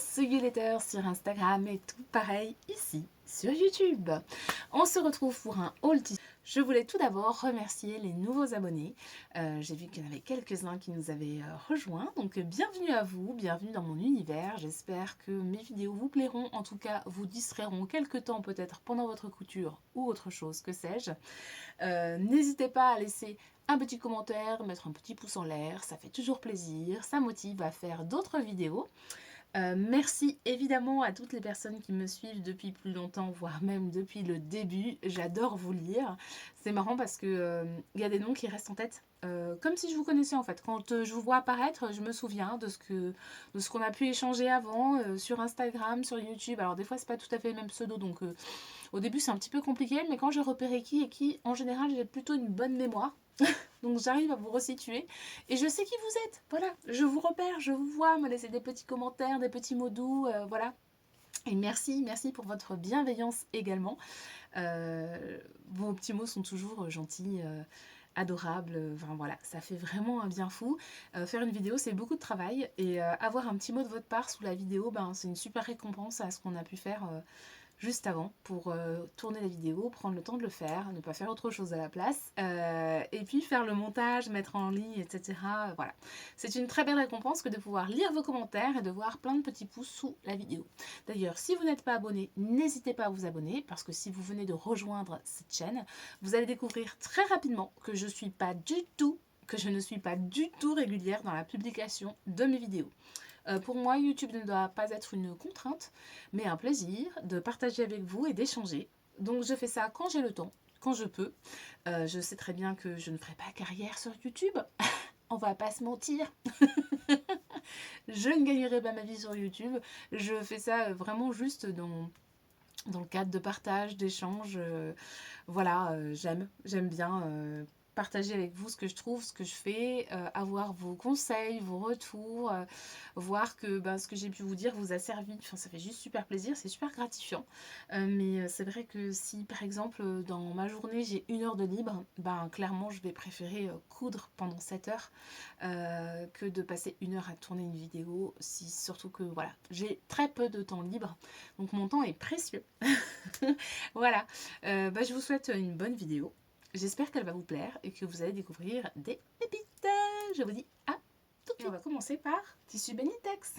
See You Later sur Instagram et tout pareil ici sur YouTube. On se retrouve pour un haul tissu. Je voulais tout d'abord remercier les nouveaux abonnés. J'ai vu qu'il y en avait quelques-uns qui nous avaient rejoints. Donc bienvenue à vous, bienvenue dans mon univers. J'espère que mes vidéos vous plairont. En tout cas, vous distrairont quelques temps peut-être pendant votre couture ou autre chose, que sais-je. N'hésitez pas à laisser un petit commentaire, mettre un petit pouce en l'air. Ça fait toujours plaisir. Ça motive à faire d'autres vidéos. Merci évidemment à toutes les personnes qui me suivent depuis plus longtemps, voire même depuis le début. J'adore vous lire. C'est marrant parce que y a des noms qui restent en tête. Comme si je vous connaissais en fait. Quand je vous vois apparaître, je me souviens de ce qu'on a pu échanger avant sur Instagram, sur YouTube. Alors des fois c'est pas tout à fait le même pseudo, donc au début c'est un petit peu compliqué, mais quand j'ai repéré qui est qui, en général j'ai plutôt une bonne mémoire. Donc j'arrive à vous resituer et je sais qui vous êtes. Voilà, je vous repère, je vous vois, me laisser des petits commentaires, des petits mots doux, voilà. Et merci pour votre bienveillance également. Vos petits mots sont toujours gentils, adorables. Enfin voilà, ça fait vraiment un bien fou. Faire une vidéo, c'est beaucoup de travail et avoir un petit mot de votre part sous la vidéo, ben, c'est une super récompense à ce qu'on a pu faire juste avant pour tourner la vidéo, prendre le temps de le faire, ne pas faire autre chose à la place, et puis faire le montage, mettre en ligne, etc. Voilà. C'est une très belle récompense que de pouvoir lire vos commentaires et de voir plein de petits pouces sous la vidéo. D'ailleurs, si vous n'êtes pas abonné, n'hésitez pas à vous abonner, parce que si vous venez de rejoindre cette chaîne, vous allez découvrir très rapidement que je ne suis pas du tout régulière dans la publication de mes vidéos. Pour moi, YouTube ne doit pas être une contrainte, mais un plaisir de partager avec vous et d'échanger. Donc je fais ça quand j'ai le temps, quand je peux. Je sais très bien que je ne ferai pas carrière sur YouTube. On va pas se mentir. Je ne gagnerai pas ma vie sur YouTube. Je fais ça vraiment juste dans le cadre de partage, d'échange. Voilà, j'aime bien partager avec vous ce que je trouve, ce que je fais, avoir vos conseils, vos retours, voir que ben, ce que j'ai pu vous dire vous a servi. Enfin, ça fait juste super plaisir, c'est super gratifiant. Mais c'est vrai que si par exemple dans ma journée j'ai 1 heure de libre, ben clairement je vais préférer coudre pendant 7 heures que de passer 1 heure à tourner une vidéo. Surtout que voilà, j'ai très peu de temps libre, donc mon temps est précieux. Voilà, bah, je vous souhaite une bonne vidéo. J'espère qu'elle va vous plaire et que vous allez découvrir des pépites. Je vous dis à tout de suite. On va commencer par tissu Benitex.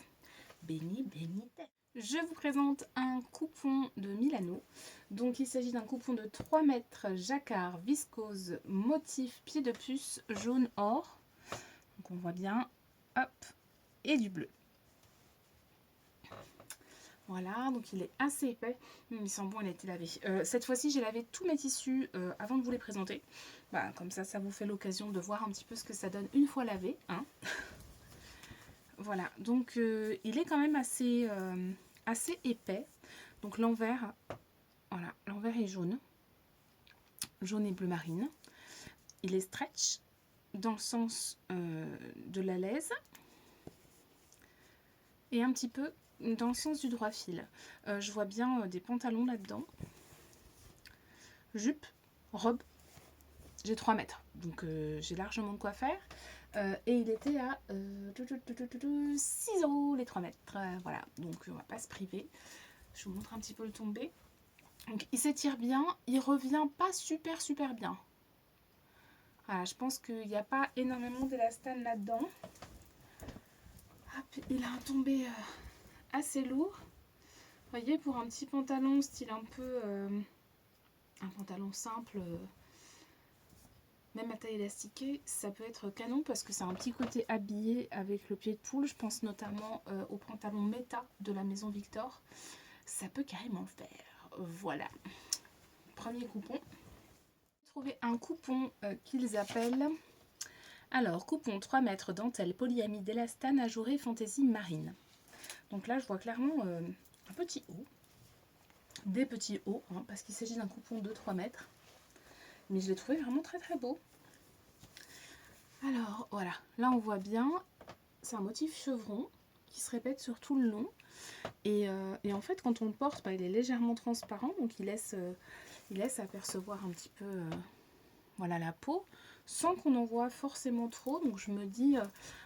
Benitex. Je vous présente un coupon de Milano. Donc il s'agit d'un coupon de 3 mètres jacquard viscose motif pied de puce jaune or. Donc on voit bien, hop, et du bleu. Voilà, donc il est assez épais. Il sent bon, il a été lavé. Cette fois-ci, j'ai lavé tous mes tissus avant de vous les présenter. Bah, comme ça vous fait l'occasion de voir un petit peu ce que ça donne une fois lavé. Hein. Voilà, donc il est quand même assez épais. Donc l'envers, voilà, l'envers est jaune. Jaune et bleu marine. Il est stretch dans le sens de la laise. Et un petit peu dans le sens du droit fil. Je vois bien des pantalons là-dedans. Jupe, robe. J'ai 3 mètres, donc j'ai largement de quoi faire. Et il était à 6 € les 3 mètres. Voilà, donc on va pas se priver. Je vous montre un petit peu le tombé. Donc il s'étire bien, il revient pas super bien. Voilà, je pense qu'il n'y a pas énormément d'élastane là-dedans. Hop, il a un tombé assez lourd. Vous voyez, pour un petit pantalon style un peu un pantalon simple, même à taille élastiquée, ça peut être canon parce que c'est un petit côté habillé avec le pied de poule. Je pense notamment au pantalon Meta de la maison Victor. Ça peut carrément le faire. Voilà. Premier coupon. J'ai trouvé un coupon qu'ils appellent... Alors, coupon 3 mètres dentelle polyamide élastane ajourée fantaisie marine. Donc là, je vois clairement un petit haut. Des petits hauts, hein, parce qu'il s'agit d'un coupon de 3 mètres. Mais je l'ai trouvé vraiment très beau. Alors voilà, là on voit bien, c'est un motif chevron qui se répète sur tout le long. Et en fait quand on le porte, bah, il est légèrement transparent, donc il laisse apercevoir un petit peu voilà, la peau. sans qu'on en voit forcément trop. Donc je me dis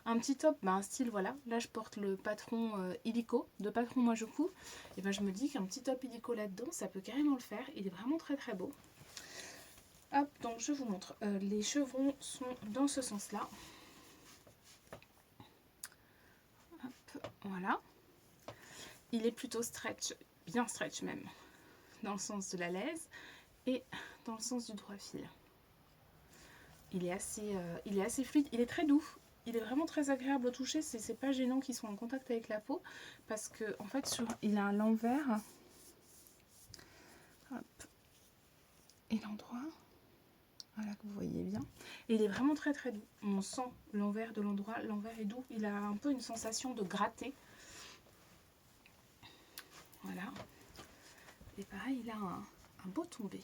un petit top, un style voilà, là je porte le patron illico de Patron Mojoku, et ben je me dis qu'un petit top illico là-dedans ça peut carrément le faire. Il est vraiment très très beau. Hop, donc je vous montre, les chevrons sont dans ce sens là. Hop, voilà, il est plutôt stretch, bien stretch même, dans le sens de la laise et dans le sens du droit fil. Il est assez fluide, il est très doux, il est vraiment très agréable au toucher, c'est pas gênant qu'il soit en contact avec la peau, parce que en fait il a l'envers, et l'endroit, voilà que vous voyez bien, et il est vraiment très très doux, on sent l'envers de l'endroit, l'envers est doux, il a un peu une sensation de gratter, voilà, et pareil il a un beau tombé.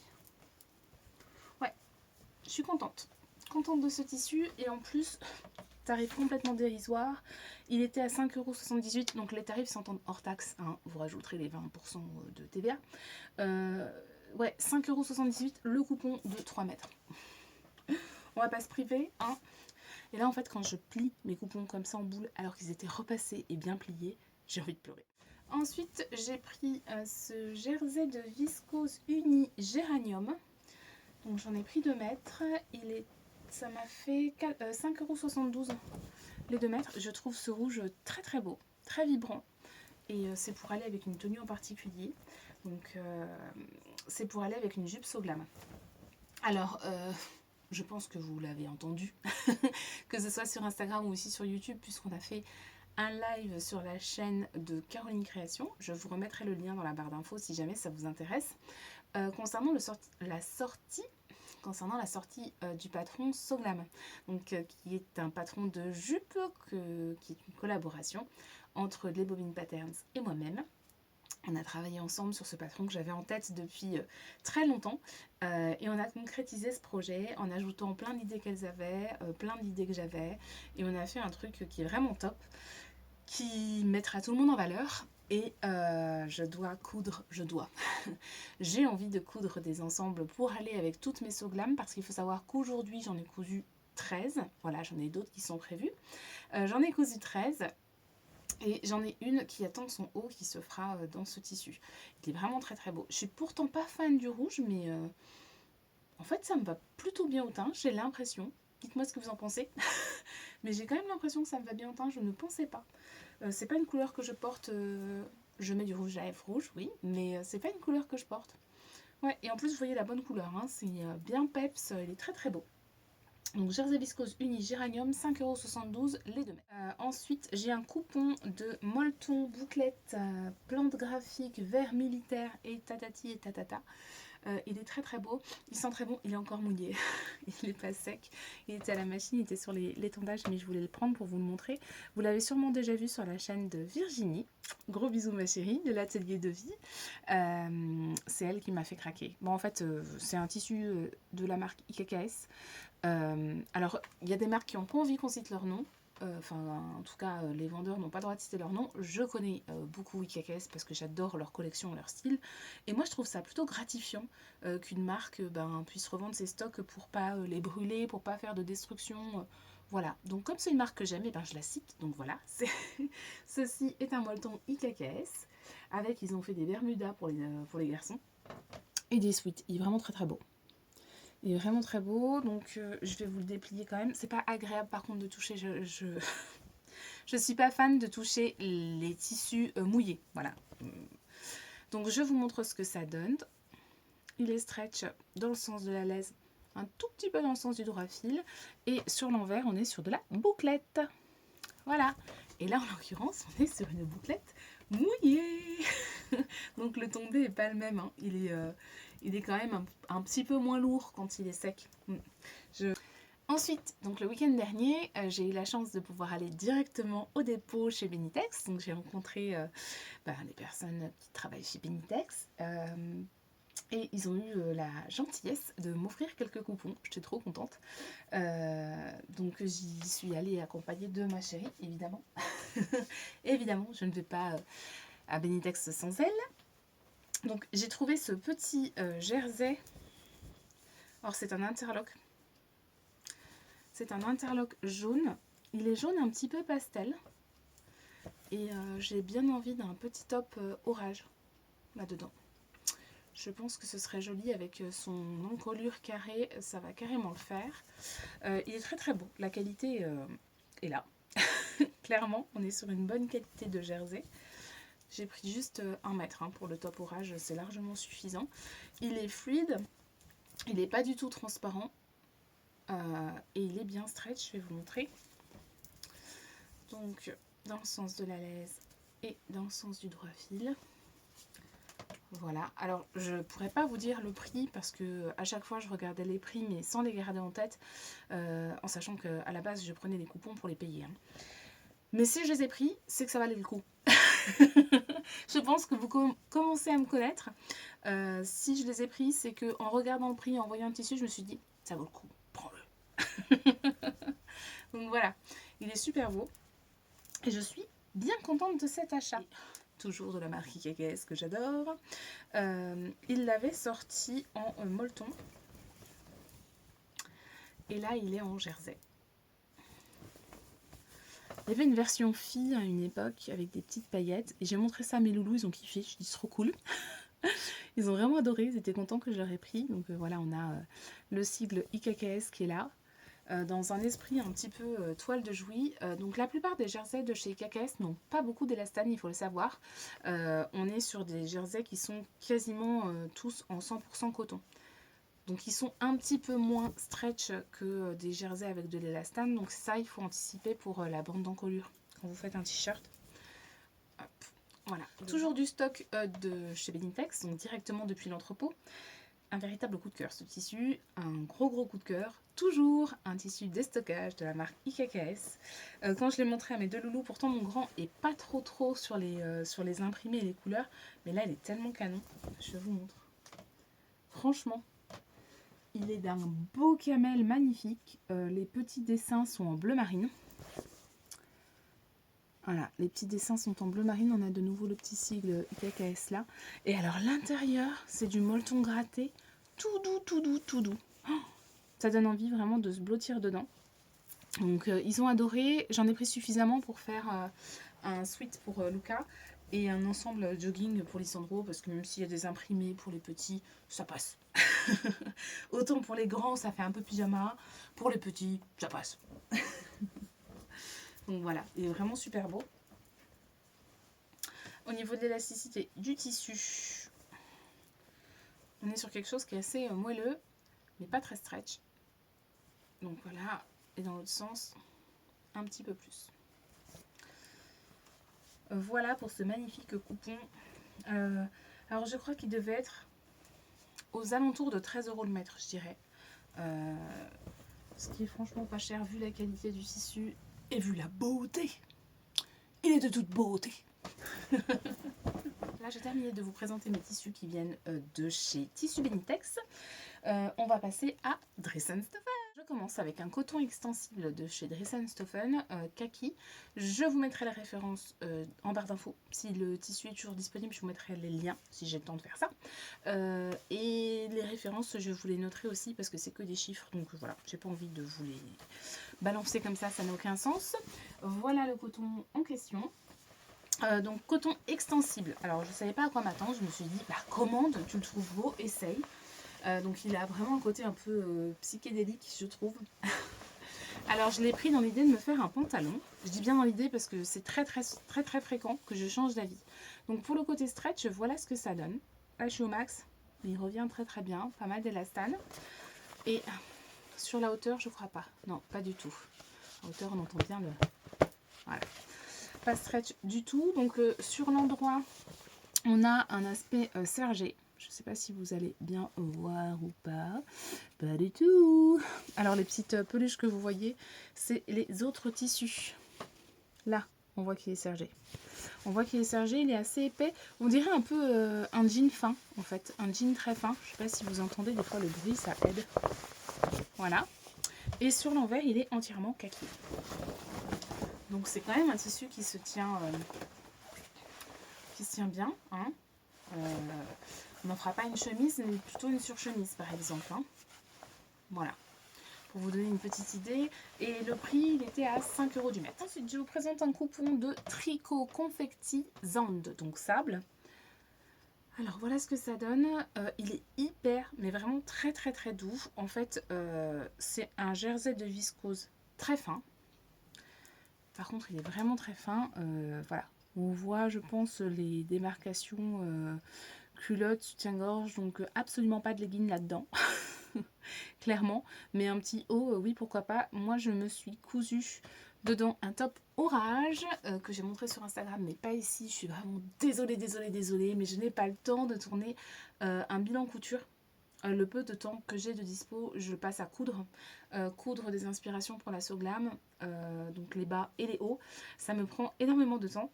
Ouais, je suis contente de ce tissu, et en plus tarif complètement dérisoire. Il était à 5,78 €, donc les tarifs s'entendent hors taxe, hein, vous rajouterez les 20% de TVA. Ouais, 5,78 € le coupon de 3 mètres. On va pas se priver, hein. Et là en fait quand je plie mes coupons comme ça en boule alors qu'ils étaient repassés et bien pliés, j'ai envie de pleurer. Ensuite j'ai pris ce jersey de viscose uni géranium. Donc j'en ai pris 2 mètres. Ça m'a fait 5,72 € les 2 mètres. Je trouve ce rouge très très beau, très vibrant. Et c'est pour aller avec une tenue en particulier. Donc c'est pour aller avec une jupe So Glam. Alors je pense que vous l'avez entendu, que ce soit sur Instagram ou aussi sur YouTube, puisqu'on a fait un live sur la chaîne de Caroline Création. Je vous remettrai le lien dans la barre d'infos si jamais ça vous intéresse. Concernant la sortie du patron So Glam, donc, qui est un patron de jupe, qui est une collaboration entre les Bobines Patterns et moi-même. On a travaillé ensemble sur ce patron que j'avais en tête depuis très longtemps, et on a concrétisé ce projet en ajoutant plein d'idées qu'elles avaient, plein d'idées que j'avais, et on a fait un truc qui est vraiment top, qui mettra tout le monde en valeur. Et j'ai envie de coudre des ensembles pour aller avec toutes mes So Glam, parce qu'il faut savoir qu'aujourd'hui j'en ai cousu 13, voilà, j'en ai d'autres qui sont prévues, j'en ai cousu 13, et j'en ai une qui attend son haut qui se fera dans ce tissu. Il est vraiment très très beau. Je suis pourtant pas fan du rouge, mais en fait ça me va plutôt bien au teint, j'ai l'impression. Dites-moi ce que vous en pensez. Mais j'ai quand même l'impression que ça me va bien au teint, je ne pensais pas. C'est pas une couleur que je porte. Je mets du rouge à lèvres rouge, oui, mais c'est pas une couleur que je porte. Ouais, et en plus vous voyez la bonne couleur, hein, c'est bien peps, il est très très beau. Donc jersey viscose uni géranium, 5,72 € les 2 mètres. Ensuite j'ai un coupon de Molleton bouclette plante graphique vert militaire et tatati et tatata. Il est très très beau, il sent très bon, il est encore mouillé, il n'est pas sec, il était à la machine, il était sur l'étendage, mais je voulais le prendre pour vous le montrer. Vous l'avez sûrement déjà vu sur la chaîne de Virginie, gros bisous ma chérie, de l'atelier de vie, c'est elle qui m'a fait craquer. Bon en fait c'est un tissu de la marque IKKS, alors il y a des marques qui n'ont pas envie qu'on cite leur nom, enfin en tout cas les vendeurs n'ont pas le droit de citer leur nom. Je connais beaucoup IKKS parce que j'adore leur collection et leur style, et moi je trouve ça plutôt gratifiant qu'une marque puisse revendre ses stocks pour pas les brûler, pour pas faire de destruction, voilà. Donc comme c'est une marque que j'aime, je la cite, donc voilà. Ceci est un molleton IKKS, avec, ils ont fait des bermudas pour les garçons et des sweats. Il est vraiment très très beau. Il est vraiment très beau, donc je vais vous le déplier quand même. C'est pas agréable par contre de toucher, je suis pas fan de toucher les tissus mouillés, voilà. Donc je vous montre ce que ça donne. Il est stretch dans le sens de la laise, un tout petit peu dans le sens du droit fil, et sur l'envers on est sur de la bouclette. Voilà. Et là en l'occurrence on est sur une bouclette mouillée. Donc le tombé est pas le même, hein. Il est quand même un petit peu moins lourd quand il est sec. Ensuite, donc le week-end dernier, j'ai eu la chance de pouvoir aller directement au dépôt chez Benitex. Donc j'ai rencontré des personnes qui travaillent chez Benitex. Et ils ont eu la gentillesse de m'offrir quelques coupons. J'étais trop contente. Donc j'y suis allée accompagnée de ma chérie, évidemment. Évidemment, je ne vais pas à Benitex sans elle. Donc j'ai trouvé ce petit jersey. Alors c'est un interlock. C'est un interlock jaune. Il est jaune un petit peu pastel. Et j'ai bien envie d'un petit top orage là-dedans. Je pense que ce serait joli avec son encolure carrée, ça va carrément le faire. Il est très très beau, la qualité est là. Clairement, on est sur une bonne qualité de jersey. J'ai pris juste 1 mètre pour le top orage, c'est largement suffisant. Il est fluide, il n'est pas du tout transparent et il est bien stretch, je vais vous montrer. Donc, dans le sens de la laise et dans le sens du droit fil. Voilà, alors je pourrais pas vous dire le prix parce que à chaque fois je regardais les prix mais sans les garder en tête, en sachant qu'à la base je prenais des coupons pour les payer. Mais si je les ai pris, c'est que ça valait le coup. Je pense que vous commencez à me connaître. Si je les ai pris, c'est que en regardant le prix, en voyant le tissu, je me suis dit ça vaut le coup, prends-le. Donc voilà, il est super beau et je suis bien contente de cet achat. Toujours de la marque IKKS que j'adore. Il l'avait sorti en molleton. Et là, il est en jersey. Il y avait une version fille à une époque avec des petites paillettes. Et j'ai montré ça à mes loulous, ils ont kiffé. Je dis, c'est trop cool. Ils ont vraiment adoré, ils étaient contents que je leur ai pris. Donc voilà, on a le sigle IKKS qui est là. Dans un esprit un petit peu toile de Jouy. Donc la plupart des jerseys de chez IKKS n'ont pas beaucoup d'élastane, il faut le savoir. On est sur des jerseys qui sont quasiment tous en 100% coton. Donc ils sont un petit peu moins stretch que des jerseys avec de l'élastane. Donc ça, il faut anticiper pour la bande d'encolure quand vous faites un t-shirt. Voilà, toujours du stock de chez Benitex, donc directement depuis l'entrepôt. Un véritable coup de cœur ce tissu, un gros coup de cœur, toujours un tissu déstockage de la marque IKKS. Quand je l'ai montré à mes deux loulous, pourtant mon grand est pas trop sur les imprimés et les couleurs, mais là il est tellement canon, je vous montre. Franchement, il est d'un beau camel magnifique, les petits dessins sont en bleu marine. Voilà, les petits dessins sont en bleu marine, on a de nouveau le petit sigle IKKS là. Et alors l'intérieur, c'est du molleton gratté, tout doux. Oh, ça donne envie vraiment de se blottir dedans. Donc ils ont adoré, j'en ai pris suffisamment pour faire un sweat pour Luca et un ensemble jogging pour Lissandro, parce que même s'il y a des imprimés pour les petits, ça passe. Autant pour les grands, ça fait un peu pyjama, pour les petits, ça passe. Donc voilà, il est vraiment super beau. Au niveau de l'élasticité du tissu, on est sur quelque chose qui est assez moelleux, mais pas très stretch. Donc voilà, et dans l'autre sens, un petit peu plus. Voilà pour ce magnifique coupon. Alors je crois qu'il devait être aux alentours de 13 € le mètre, je dirais. Ce qui est franchement pas cher vu la qualité du tissu et vu la beauté. Il est de toute beauté. Là, j'ai terminé de vous présenter mes tissus qui viennent de chez Tissu Benitex. On va passer à Dressenstoffen. Je commence avec un coton extensible de chez Dressenstoffen, kaki. Je vous mettrai la référence en barre d'infos. Si le tissu est toujours disponible, je vous mettrai les liens si j'ai le temps de faire ça. Et les références, je vous les noterai aussi parce que c'est que des chiffres. Donc voilà, j'ai pas envie de vous les balancer comme ça n'a aucun sens. Voilà le coton en question. Donc coton extensible. Alors je ne savais pas à quoi m'attendre. Je me suis dit, bah commande, tu le trouves beau, essaye. Donc il a vraiment un côté un peu psychédélique, je trouve. Alors je l'ai pris dans l'idée de me faire un pantalon. Je dis bien dans l'idée parce que c'est très fréquent que je change d'avis. Donc pour le côté stretch, voilà ce que ça donne. Là je suis au max, il revient très bien, pas mal d'élastane. Et sur la hauteur, je crois pas. Non, pas du tout. La hauteur, on entend bien le... Voilà. Pas stretch du tout. Donc sur l'endroit, on a un aspect sergé. Je ne sais pas si vous allez bien voir ou pas. Pas du tout. Alors les petites peluches que vous voyez, c'est les autres tissus. Là, on voit qu'il est sergé. On voit qu'il est sergé, il est assez épais. On dirait un peu un jean fin, en fait. Un jean très fin. Je ne sais pas si vous entendez, des fois le bruit, ça aide. Voilà. Et sur l'envers, il est entièrement kaki. Donc c'est quand même un tissu qui se tient bien. Hein. On n'en fera pas une chemise, mais plutôt une surchemise par exemple. Hein. Voilà. pour vous donner une petite idée. Et le prix, il était à 5 € du mètre. Ensuite, je vous présente un coupon de Tricot Confetti Zand, donc sable. Alors voilà ce que ça donne. Il est hyper, mais vraiment très doux. En fait, c'est un jersey de viscose très fin. Par contre, il est vraiment très fin. Voilà. On voit, je pense, les démarcations culotte, soutien-gorge. Donc, absolument pas de legging là-dedans. Clairement. Mais un petit haut, oui, pourquoi pas. Moi, je me suis cousu dedans un top orage que j'ai montré sur Instagram, mais pas ici. Je suis vraiment désolée, mais je n'ai pas le temps de tourner un bilan couture. Le peu de temps que j'ai de dispo, je le passe à coudre. Coudre des inspirations pour la Soglam, donc les bas et les hauts. Ça me prend énormément de temps.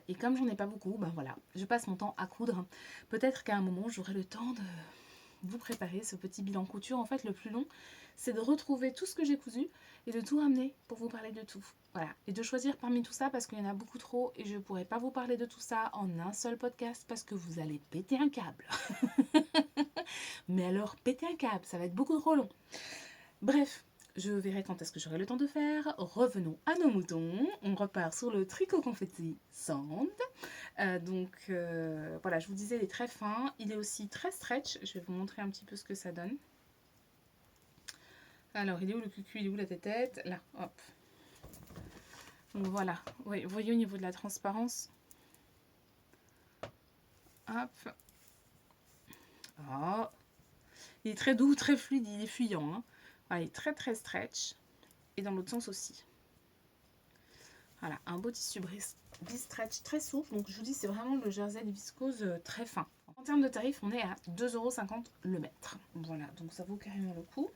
Et comme j'en ai pas beaucoup, ben voilà, je passe mon temps à coudre. Peut-être qu'à un moment, j'aurai le temps de vous préparer ce petit bilan couture. En fait, le plus long, c'est de retrouver tout ce que j'ai cousu et de tout ramener pour vous parler de tout. Voilà. Et de choisir parmi tout ça parce qu'il y en a beaucoup trop et je ne pourrai pas vous parler de tout ça en un seul podcast parce que vous allez péter un câble. Mais alors, péter un câble, ça va être beaucoup trop long. Bref, je verrai quand est-ce que j'aurai le temps de faire. Revenons à nos moutons. On repart sur le Tricot Confetti Sand. Voilà, je vous disais, il est très fin. Il est aussi très stretch. Je vais vous montrer un petit peu ce que ça donne. Alors, il est où le cucu? Il est où la tête? Là, hop. Donc voilà. Oui, vous voyez au niveau de la transparence. Hop. Oh. Il est très doux, très fluide, il est fuyant. Hein. Voilà, il est très stretch. Et dans l'autre sens aussi. Voilà, un beau tissu bi-stretch très souple. Donc je vous dis, c'est vraiment le jersey de viscose très fin. En termes de tarifs, on est à 2,50 € le mètre. Voilà, donc ça vaut carrément le coup.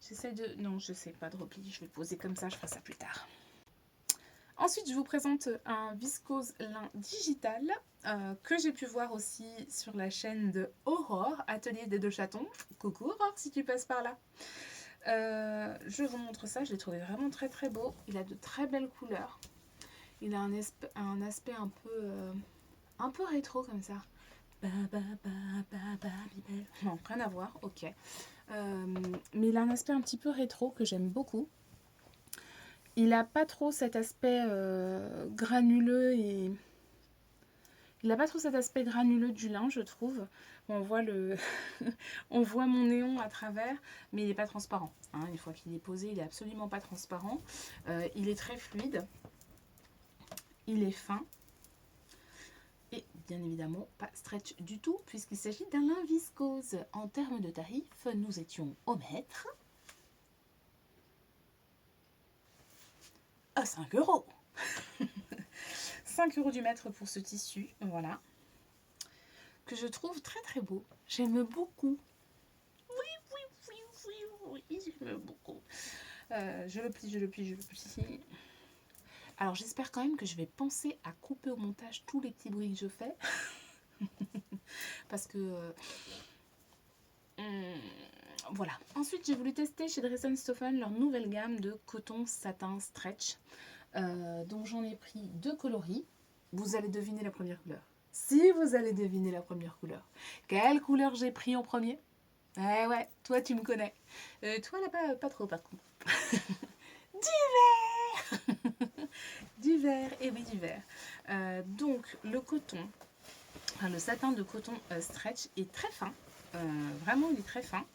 J'essaie de... Non, je sais pas de repli. Je vais le poser comme ça, je ferai ça plus tard. Ensuite, je vous présente un viscose lin digital que j'ai pu voir aussi sur la chaîne de Aurore, Atelier des Deux Chatons. Coucou Aurore, si tu passes par là. Je vous montre ça, je l'ai trouvé vraiment très beau. Il a de très belles couleurs. Il a un aspect un peu rétro comme ça. Non, rien à voir, ok. Mais il a un aspect un petit peu rétro que j'aime beaucoup. Il n'a pas trop cet aspect granuleux et... Il n'a pas trop cet aspect granuleux du lin, je trouve. On voit on voit mon néon à travers, mais il n'est pas transparent. Hein. Une fois qu'il est posé, il n'est absolument pas transparent. Il est très fluide. Il est fin. Et bien évidemment, pas stretch du tout, puisqu'il s'agit d'un lin viscose. En termes de tarifs, nous étions au mètre à 5 €. 5 € du mètre pour ce tissu, voilà. Que je trouve très beau. J'aime beaucoup. Oui, j'aime beaucoup. Je le plie. Alors j'espère quand même que je vais penser à couper au montage tous les petits bruits que je fais. Parce que... voilà. Ensuite, j'ai voulu tester chez Dress & Stephen leur nouvelle gamme de coton satin stretch. Donc j'en ai pris 2 coloris. Vous allez deviner la première couleur. Si vous allez deviner la première couleur. Quelle couleur j'ai pris en premier? Eh ouais, toi tu me connais. Toi là-bas, pas trop par contre. Du vert. Du vert, et oui du vert. Donc le coton, enfin, le satin de coton stretch est très fin. Vraiment il est très fin.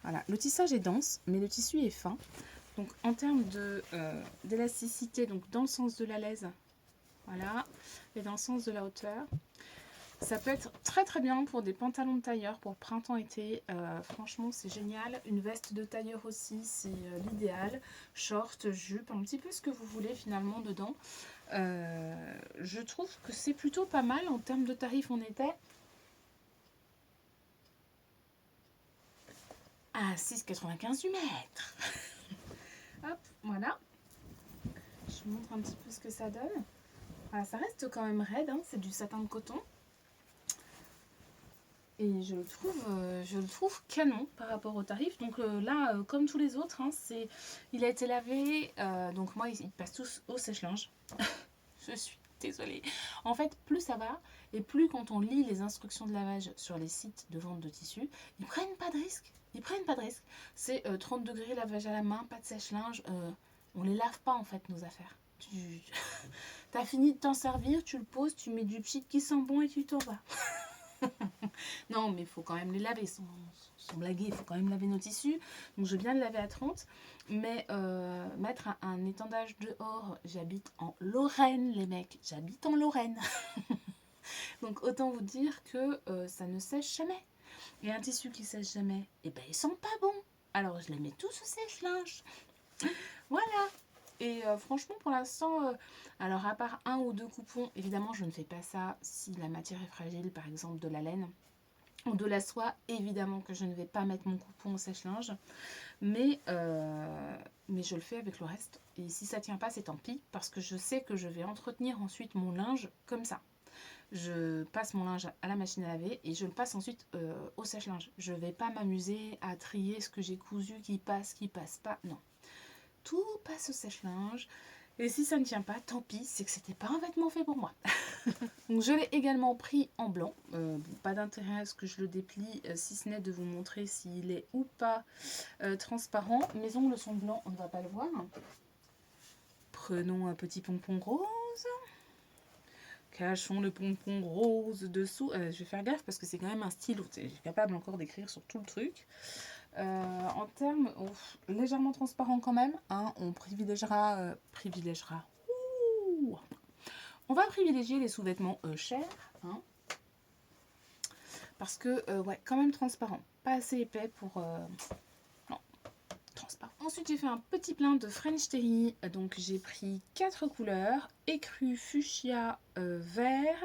Voilà, le tissage est dense, mais le tissu est fin. Donc en termes d'élasticité, donc dans le sens de la laise, voilà, et dans le sens de la hauteur, ça peut être très bien pour des pantalons de tailleur pour printemps-été. Franchement, c'est génial. Une veste de tailleur aussi, c'est l'idéal. Short, jupe, un petit peu ce que vous voulez finalement dedans. Je trouve que c'est plutôt pas mal. En termes de tarifs, on était à 6,95 € du mètre. Hop, voilà. Je vous montre un petit peu ce que ça donne. Voilà, ça reste quand même raide, hein, c'est du satin de coton. Et je le trouve canon par rapport au tarif. Donc là, comme tous les autres, hein, il a été lavé. Donc moi, ils passent tous au sèche-linge. Je suis Désolée. En fait, plus ça va, et plus quand on lit les instructions de lavage sur les sites de vente de tissus, ils prennent pas de risque. Ils prennent pas de risque. C'est 30 degrés, lavage à la main, pas de sèche-linge. On les lave pas en fait, nos affaires. Tu as fini de t'en servir, tu le poses, tu mets du pchit qui sent bon et tu t'en vas. Non, mais il faut quand même les laver, sans blaguer, il faut quand même laver nos tissus. Donc je viens de laver à 30, mais mettre un étendage dehors, j'habite en Lorraine, les mecs, j'habite en Lorraine. Donc autant vous dire que ça ne sèche jamais. Et un tissu qui sèche jamais, eh ben ils sont pas bons. Alors je les mets tous au sèche-linge. Voilà. Et franchement, pour l'instant, alors à part 1 ou 2 coupons, évidemment, je ne fais pas ça si la matière est fragile, par exemple de la laine ou de la soie. Évidemment que je ne vais pas mettre mon coupon au sèche-linge, mais je le fais avec le reste. Et si ça tient pas, c'est tant pis, parce que je sais que je vais entretenir ensuite mon linge comme ça. Je passe mon linge à la machine à laver et je le passe ensuite au sèche-linge. Je ne vais pas m'amuser à trier ce que j'ai cousu, qui passe pas. Non. Tout passe au sèche-linge. Et si ça ne tient pas, tant pis, c'est que c'était pas un vêtement fait pour moi. Donc je l'ai également pris en blanc. Pas d'intérêt à ce que je le déplie, si ce n'est de vous montrer s'il est ou pas transparent. Mes ongles sont blancs, on ne va pas le voir. Prenons un petit pompon rose. Cachons le pompon rose dessous. Je vais faire gaffe parce que c'est quand même un stylo. Je suis capable encore d'écrire sur tout le truc. En termes légèrement transparent quand même, hein, on privilégiera. On va privilégier les sous-vêtements chers, hein, parce que ouais, quand même transparent, pas assez épais pour non, transparent. Ensuite j'ai fait un petit plein de French Terry, donc j'ai pris 4 couleurs: écru, fuchsia, vert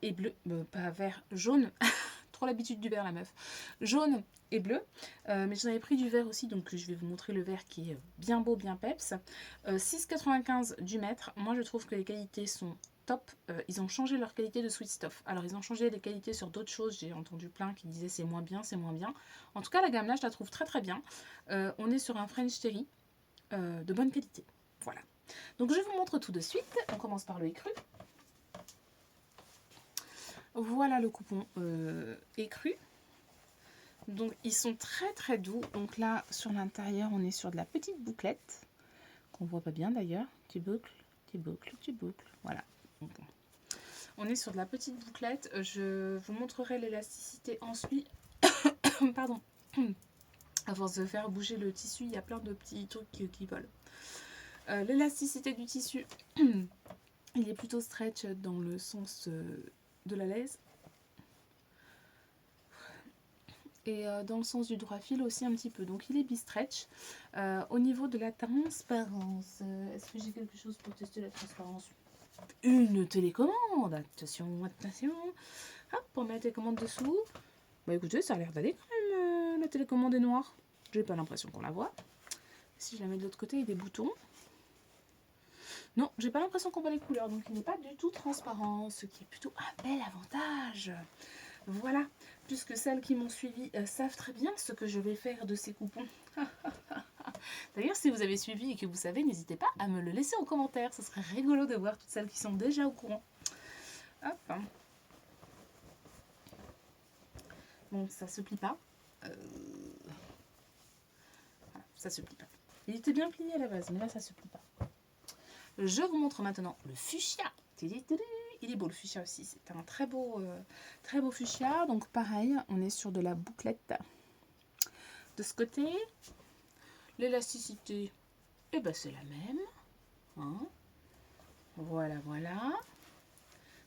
et bleu, pas vert, jaune. Trop l'habitude du vert la meuf. Jaune et bleu, mais j'en avais pris du vert aussi, donc je vais vous montrer le vert qui est bien beau, bien peps. 6,95 du mètre. Moi je trouve que les qualités sont top. Ils ont changé leur qualité de Sweet Stuff. Alors ils ont changé les qualités sur d'autres choses, j'ai entendu plein qui disaient c'est moins bien, c'est moins bien. En tout cas la gamme là je la trouve très très bien. On est sur un French Terry de bonne qualité. Voilà. Donc je vous montre tout de suite. On commence par le écru. Voilà le coupon écru. Donc ils sont très très doux. Donc là sur l'intérieur on est sur de la petite bouclette qu'on voit pas bien d'ailleurs. Tu boucles, tu boucles, tu boucles. Voilà. Donc, on est sur de la petite bouclette. Je vous montrerai l'élasticité ensuite. Pardon. À force de faire bouger le tissu, il y a plein de petits trucs qui volent. L'élasticité du tissu, il est plutôt stretch dans le sens de la laise. Et dans le sens du droit fil aussi un petit peu. Donc il est bi-stretch. Au niveau de la transparence, est-ce que j'ai quelque chose pour tester la transparence? Une télécommande. Attention, attention. Hop, on met la télécommande dessous. Bah écoutez, ça a l'air d'aller quand même. La télécommande est noire. J'ai pas l'impression qu'on la voit. Si je la mets de l'autre côté, il y a des boutons. Non, j'ai pas l'impression qu'on voit les couleurs. Donc il n'est pas du tout transparent. Ce qui est plutôt un bel avantage. Voilà, puisque celles qui m'ont suivi savent très bien ce que je vais faire de ces coupons. D'ailleurs, si vous avez suivi et que vous savez, n'hésitez pas à me le laisser en commentaire. Ce serait rigolo de voir toutes celles qui sont déjà au courant. Hop. Bon, ça se plie pas. Voilà, ça se plie pas. Il était bien plié à la base, mais là, ça se plie pas. Je vous montre maintenant le fuchsia. Il est beau le fuchsia aussi, c'est un très beau fuchsia. Donc pareil, on est sur de la bouclette. De ce côté, l'élasticité, eh ben c'est la même. Hein, voilà, voilà.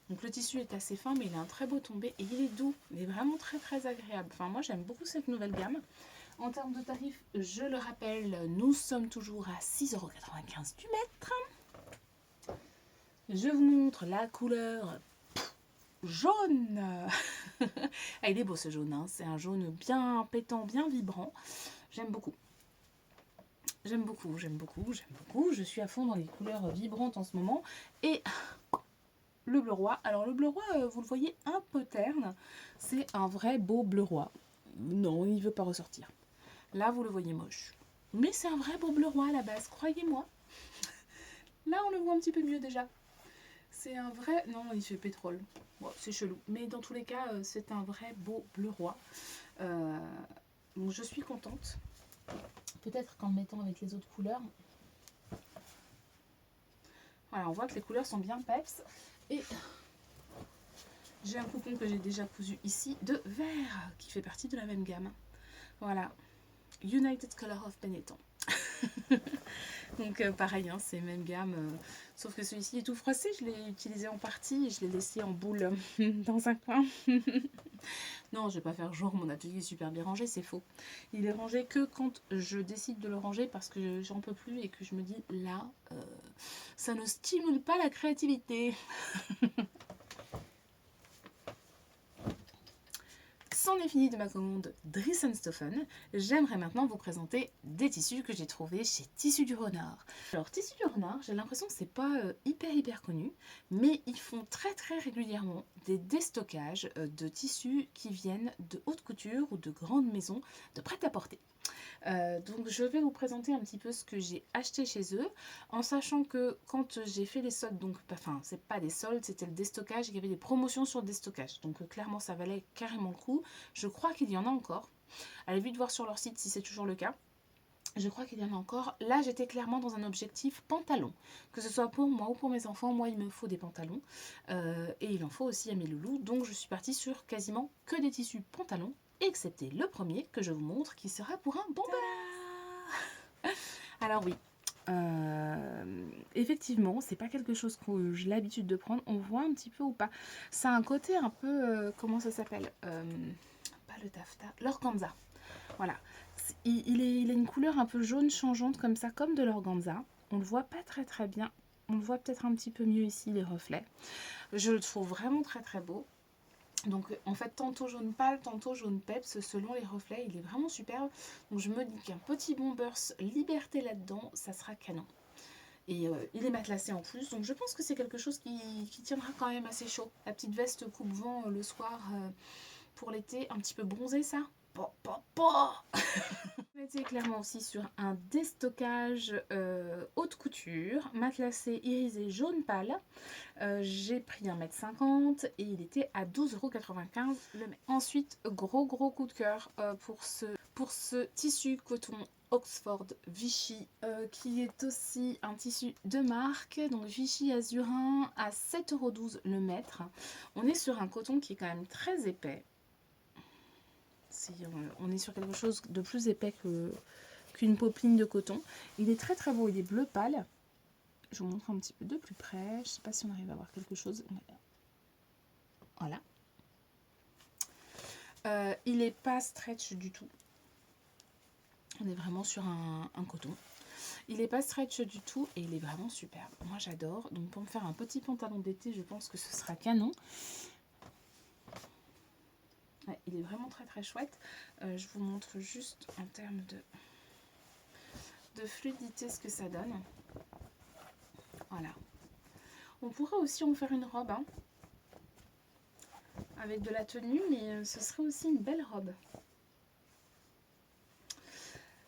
Donc le tissu est assez fin, mais il a un très beau tombé et il est doux. Il est vraiment très très agréable. Enfin moi j'aime beaucoup cette nouvelle gamme. En termes de tarifs, je le rappelle, nous sommes toujours à 6,95 € du mètre. Je vous montre la couleur jaune. Ah, il est beau ce jaune, hein. C'est un jaune bien pétant, bien vibrant. J'aime beaucoup. J'aime beaucoup, j'aime beaucoup, j'aime beaucoup. Je suis à fond dans les couleurs vibrantes en ce moment. Et le bleu roi. Alors le bleu roi, vous le voyez un peu terne. C'est un vrai beau bleu roi. Non, il ne veut pas ressortir. Là, vous le voyez moche. Mais c'est un vrai beau bleu roi à la base, croyez-moi. Là, on le voit un petit peu mieux déjà. C'est un vrai... Non, il fait pétrole. Bon, c'est chelou. Mais dans tous les cas, c'est un vrai beau bleu roi. Donc je suis contente. Peut-être qu'en le mettant avec les autres couleurs... Voilà, on voit que les couleurs sont bien peps. Et j'ai un coupon que j'ai déjà cousu ici de vert, qui fait partie de la même gamme. Voilà. United Color of Benetton. Donc pareil, hein, c'est même gamme, sauf que celui-ci est tout froissé, je l'ai utilisé en partie et je l'ai laissé en boule dans un coin. Non, je vais pas faire genre mon atelier est super bien rangé, c'est faux. Il est rangé que quand je décide de le ranger parce que j'en peux plus et que je me dis là, ça ne stimule pas la créativité. C'en est fini de ma commande Dries & Stoffen. J'aimerais maintenant vous présenter des tissus que j'ai trouvés chez Tissus du Renard. Alors Tissus du Renard, j'ai l'impression que c'est pas hyper connu, mais ils font très régulièrement des déstockages de tissus qui viennent de haute couture ou de grandes maisons de prêt-à-porter. Donc je vais vous présenter un petit peu ce que j'ai acheté chez eux, en sachant que quand j'ai fait les soldes, donc enfin c'est pas des soldes, c'était le déstockage, il y avait des promotions sur le déstockage, donc clairement ça valait carrément le coup. Je crois qu'il y en a encore, allez vite voir sur leur site si c'est toujours le cas. Je crois qu'il y en a encore. Là, j'étais clairement dans un objectif pantalon. Que ce soit pour moi ou pour mes enfants, moi, il me faut des pantalons. Et il en faut aussi à mes loulous. Donc, je suis partie sur quasiment que des tissus pantalons, excepté le premier que je vous montre, qui sera pour un bomber. Alors oui, effectivement, c'est pas quelque chose que j'ai l'habitude de prendre. On voit un petit peu ou pas. Ça a un côté un peu... comment ça s'appelle pas le taffetas, l'organza. Voilà. Il a une couleur un peu jaune changeante comme ça, comme de l'organza. On le voit pas très bien. On le voit peut-être un petit peu mieux ici, les reflets. Je le trouve vraiment très beau. Donc en fait, tantôt jaune pâle, tantôt jaune peps, selon les reflets, il est vraiment superbe. Donc je me dis qu'un petit bombers liberté là-dedans, ça sera canon. Et il est matelassé en plus, donc je pense que c'est quelque chose qui tiendra quand même assez chaud. La petite veste coupe-vent le soir pour l'été, un petit peu bronzé ça. On était clairement aussi sur un déstockage haute couture, matelassé irisé jaune pâle. J'ai pris 1,50 m et il était à 12,95 € le mètre. Ensuite, gros coup de cœur pour ce tissu coton Oxford Vichy qui est aussi un tissu de marque, donc Vichy Azurin à 7,12 € le mètre. On est sur un coton qui est quand même très épais. On est sur quelque chose de plus épais qu'une popeline de coton. Il est très beau, il est bleu pâle. Je vous montre un petit peu de plus près. Je ne sais pas si on arrive à voir quelque chose. Voilà. Il n'est pas stretch du tout. On est vraiment sur un coton. Il n'est pas stretch du tout et il est vraiment superbe. Moi j'adore. Donc pour me faire un petit pantalon d'été, je pense que ce sera canon. Ouais, il est vraiment très chouette. Je vous montre juste en termes de fluidité ce que ça donne. Voilà. On pourrait aussi en faire une robe hein, avec de la tenue, mais ce serait aussi une belle robe.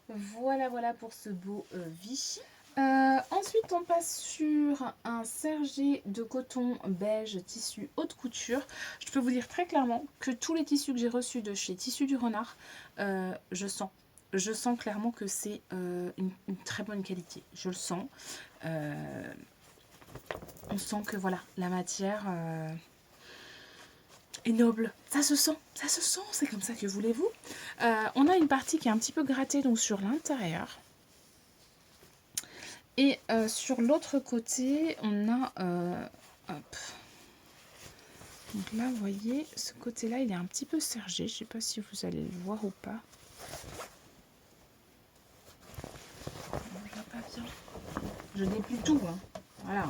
Voilà pour ce beau Vichy. Ensuite, on passe sur un sergé de coton beige tissu haute couture. Je peux vous dire très clairement que tous les tissus que j'ai reçus de chez Tissus du Renard, je sens clairement que c'est une très bonne qualité. Je le sens. On sent que voilà, la matière est noble. Ça se sent, c'est comme ça que voulez-vous. On a une partie qui est un petit peu grattée donc sur l'intérieur. Et sur l'autre côté, on a... hop. Donc là, vous voyez, ce côté-là, il est un petit peu sergé. Je ne sais pas si vous allez le voir ou pas. On ne voit pas bien. Je déplie tout. Hein. Voilà.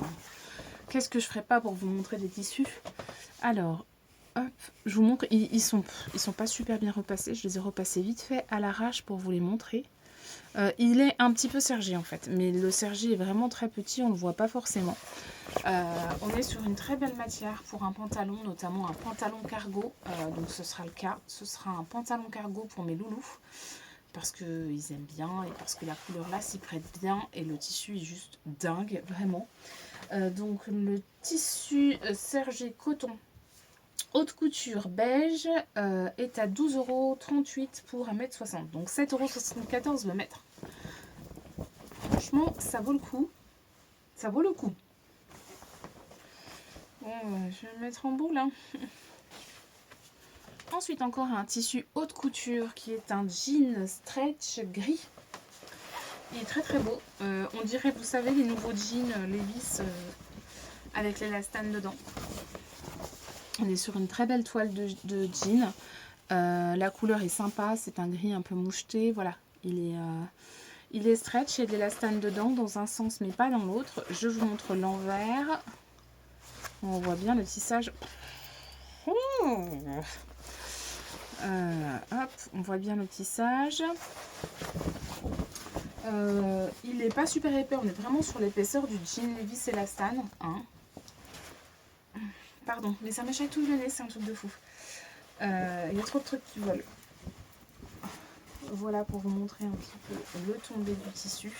Qu'est-ce que je ferais pas pour vous montrer des tissus? Alors, hop, je vous montre. Ils sont pas super bien repassés. Je les ai repassés vite fait à l'arrache pour vous les montrer. Il est un petit peu sergé en fait, mais le sergé est vraiment très petit, on ne le voit pas forcément. On est sur une très belle matière pour un pantalon, notamment un pantalon cargo, donc ce sera le cas. Ce sera un pantalon cargo pour mes loulous. parce qu'ils aiment bien et parce que la couleur là s'y prête bien et le tissu est juste dingue, vraiment. Donc le tissu sergé coton haute couture beige est à 12,38 € pour 1,60 m, donc 7,74 € le mètre. Franchement, ça vaut le coup. Ça vaut le coup. Bon, je vais le mettre en boule, hein. Ensuite, encore un tissu haute couture qui est un jean stretch gris. Il est très très beau. On dirait, vous savez, les nouveaux jeans Levi's avec l'élastane dedans. On est sur une très belle toile de jean. La couleur est sympa. C'est un gris un peu moucheté. Voilà, il est stretch. Il y a de l'élastane dedans dans un sens mais pas dans l'autre. Je vous montre l'envers. On voit bien le tissage. Hop, on voit bien le tissage. Il n'est pas super épais, on est vraiment sur l'épaisseur du jean Levi's élastane. Hein. Pardon, mais ça m'échatouille le nez, c'est un truc de fou. Il y a trop de trucs qui volent. Voilà pour vous montrer un petit peu le tombé du tissu.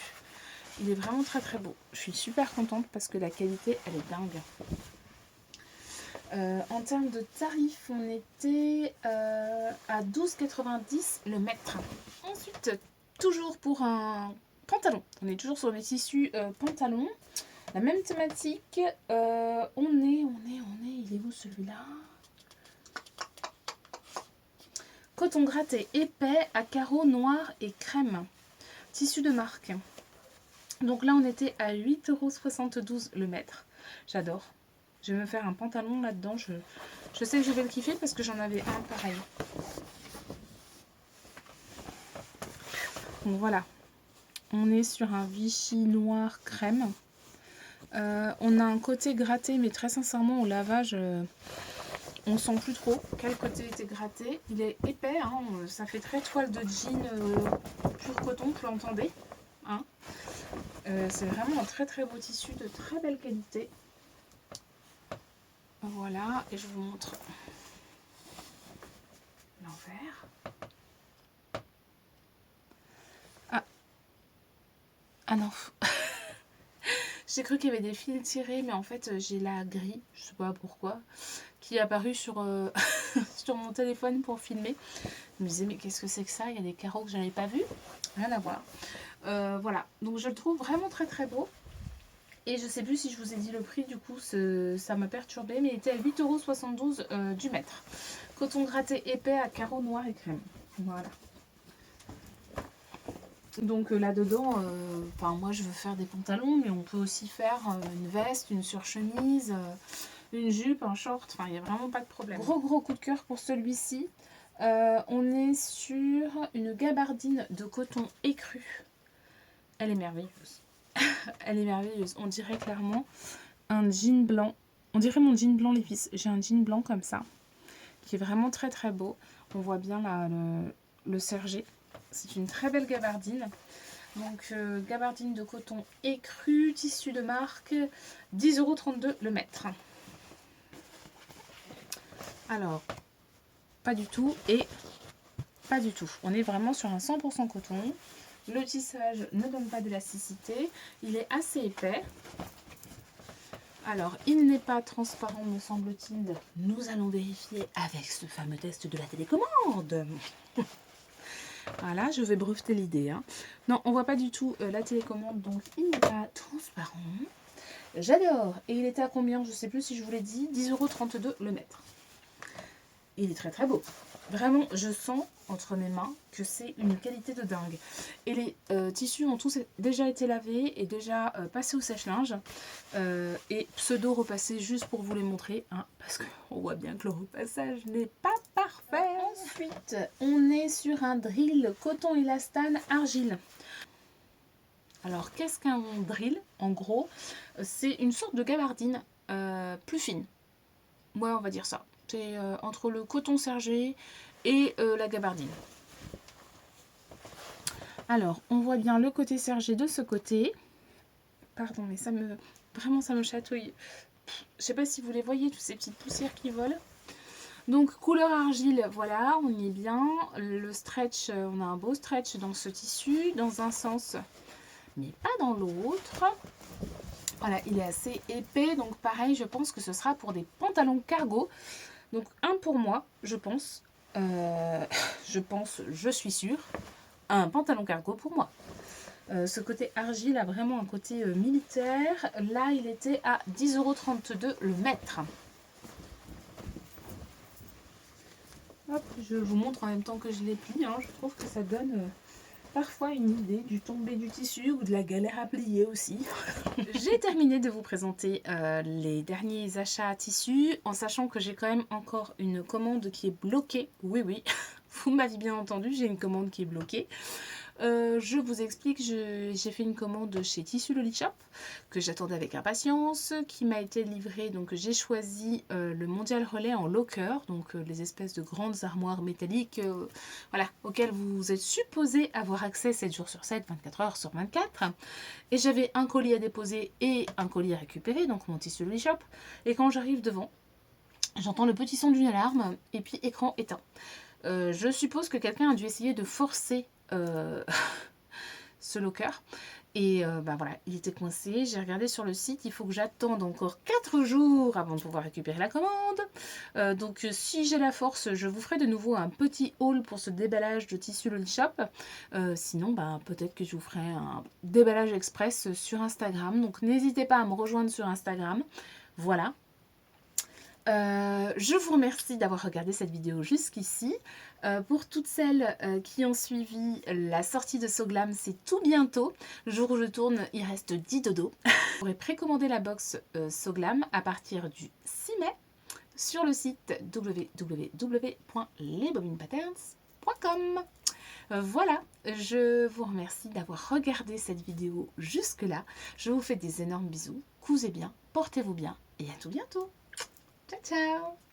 Il est vraiment très très beau. Je suis super contente parce que la qualité, elle est dingue. En termes de tarifs, on était à 12,90 € le mètre. Ensuite, toujours pour un pantalon. On est toujours sur les tissus pantalon. La même thématique. Il est où celui-là? Coton gratté épais à carreaux noirs et crème. Tissu de marque. Donc là, on était à 8,72 € le mètre. J'adore. Je vais me faire un pantalon là-dedans. Je sais que je vais le kiffer parce que j'en avais un pareil. Donc voilà. On est sur un Vichy noir crème. On a un côté gratté, mais très sincèrement, au lavage, on sent plus trop quel côté était gratté. Il est épais, hein, ça fait très toile de jean pur coton, vous l'entendez. Hein. C'est vraiment un très très beau tissu de très belle qualité. Voilà, et je vous montre l'envers. Ah non. J'ai cru qu'il y avait des fils tirés, mais en fait j'ai la grille, je sais pas pourquoi, qui est apparue sur, sur mon téléphone pour filmer. Je me disais mais qu'est-ce que c'est que ça? Il y a des carreaux que je n'avais pas vus. Rien à voir. Voilà, donc je le trouve vraiment très très beau. Et je sais plus si je vous ai dit le prix, du coup ça m'a perturbé, mais il était à 8,72 € du mètre. Coton gratté épais à carreaux noirs et crème. Voilà. Donc là-dedans, moi je veux faire des pantalons, mais on peut aussi faire une veste, une surchemise, une jupe, un short, enfin il n'y a vraiment pas de problème. Gros coup de cœur pour celui-ci. On est sur une gabardine de coton écru. Elle est merveilleuse. Elle est merveilleuse. On dirait clairement un jean blanc. On dirait mon jean blanc Levi's. J'ai un jean blanc comme ça, qui est vraiment très très beau. On voit bien là le sergé. C'est une très belle gabardine. Donc gabardine de coton écru, tissu de marque, 10,32 € le mètre. Alors, pas du tout et pas du tout. On est vraiment sur un 100% coton. Le tissage ne donne pas d'élasticité. Il est assez épais. Alors, il n'est pas transparent, me semble-t-il. Nous allons vérifier avec ce fameux test de la télécommande. Voilà, je vais breveter l'idée. Hein. Non, on voit pas du tout la télécommande, donc il n'est pas transparent. J'adore. Et il était à combien? Je sais plus si je vous l'ai dit. 10,32 € le mètre. Il est très très beau. Vraiment, je sens entre mes mains que c'est une qualité de dingue. Et les tissus ont tous déjà été lavés et déjà passés au sèche-linge. Et pseudo repassés juste pour vous les montrer. Hein, parce qu'on voit bien que le repassage n'est pas parfait. Ensuite, on est sur un drill coton élastane argile. Alors, qu'est-ce qu'un drill? En gros, c'est une sorte de gabardine plus fine. Ouais, on va dire ça. C'est entre le coton sergé et la gabardine. Alors, on voit bien le côté sergé de ce côté. Pardon, mais vraiment ça me chatouille. Je sais pas si vous les voyez, toutes ces petites poussières qui volent. Donc couleur argile, voilà, on y est bien. Le stretch, on a un beau stretch dans ce tissu, dans un sens, mais pas dans l'autre. Voilà, il est assez épais, donc pareil, je pense que ce sera pour des pantalons cargo. Donc un pour moi, je pense, je suis sûre, un pantalon cargo pour moi. Ce côté argile a vraiment un côté militaire. Là, il était à 10,32 € le mètre. Hop, je vous montre en même temps que je les plie. Hein. Je trouve que ça donne parfois une idée du tombé du tissu ou de la galère à plier aussi. J'ai terminé de vous présenter les derniers achats à tissu, en sachant que j'ai quand même encore une commande qui est bloquée. Oui, oui, vous m'avez bien entendu, j'ai une commande qui est bloquée. Je vous explique, j'ai fait une commande chez Tissu Loli Shop que j'attendais avec impatience, qui m'a été livrée. Donc j'ai choisi le Mondial Relais en locker, donc les espèces de grandes armoires métalliques voilà, auxquelles vous êtes supposé avoir accès 7 jours sur 7, 24 heures sur 24. Et j'avais un colis à déposer et un colis à récupérer, donc mon Tissu Loli Shop. Et quand j'arrive devant, j'entends le petit son d'une alarme et puis écran éteint. Je suppose que quelqu'un a dû essayer de forcer ce locker et bah voilà, il était coincé. J'ai regardé sur le site, il faut que j'attende encore 4 jours avant de pouvoir récupérer la commande. Donc si j'ai la force, je vous ferai de nouveau un petit haul pour ce déballage de Tissu Loli Shop. Sinon, bah, peut-être que je vous ferai un déballage express sur Instagram. Donc n'hésitez pas à me rejoindre sur Instagram. Voilà. Je vous remercie d'avoir regardé cette vidéo jusqu'ici. Pour toutes celles qui ont suivi la sortie de Soglam, c'est tout bientôt. Le jour où je tourne, il reste 10 dodos. Vous pourrez précommander la box Soglam à partir du 6 mai sur le site www.lesbobinepatterns.com. Voilà, je vous remercie d'avoir regardé cette vidéo jusque-là. Je vous fais des énormes bisous. Cousez bien, portez-vous bien et à tout bientôt. Ciao, ciao!